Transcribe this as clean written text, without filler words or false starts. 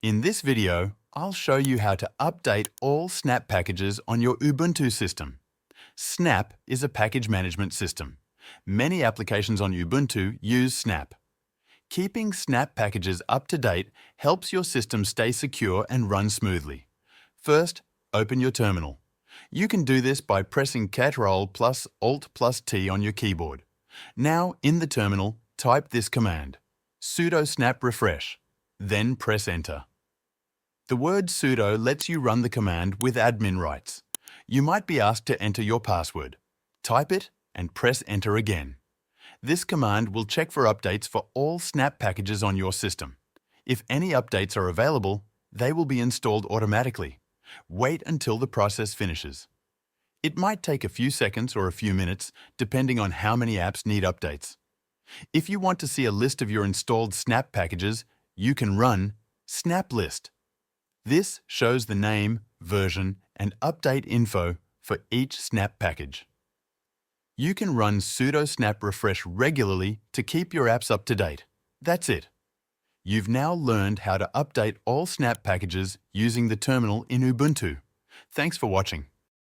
In this video, I'll show you how to update all Snap packages on your Ubuntu system. Snap is a package management system. Many applications on Ubuntu use Snap. Keeping Snap packages up to date helps your system stay secure and run smoothly. First, open your terminal. You can do this by pressing Ctrl Alt T on your keyboard. Now, in the terminal, type this command, sudo snap refresh, then press enter. The word sudo lets you run the command with admin rights. You might be asked to enter your password. Type it and press enter again. This command will check for updates for all Snap packages on your system. If any updates are available, they will be installed automatically. Wait until the process finishes. It might take a few seconds or a few minutes, depending on how many apps need updates. If you want to see a list of your installed Snap packages, you can run snap list. This shows the name, version, and update info for each Snap package. You can run sudo snap refresh regularly to keep your apps up to date. That's it. You've now learned how to update all Snap packages using the terminal in Ubuntu. Thanks for watching.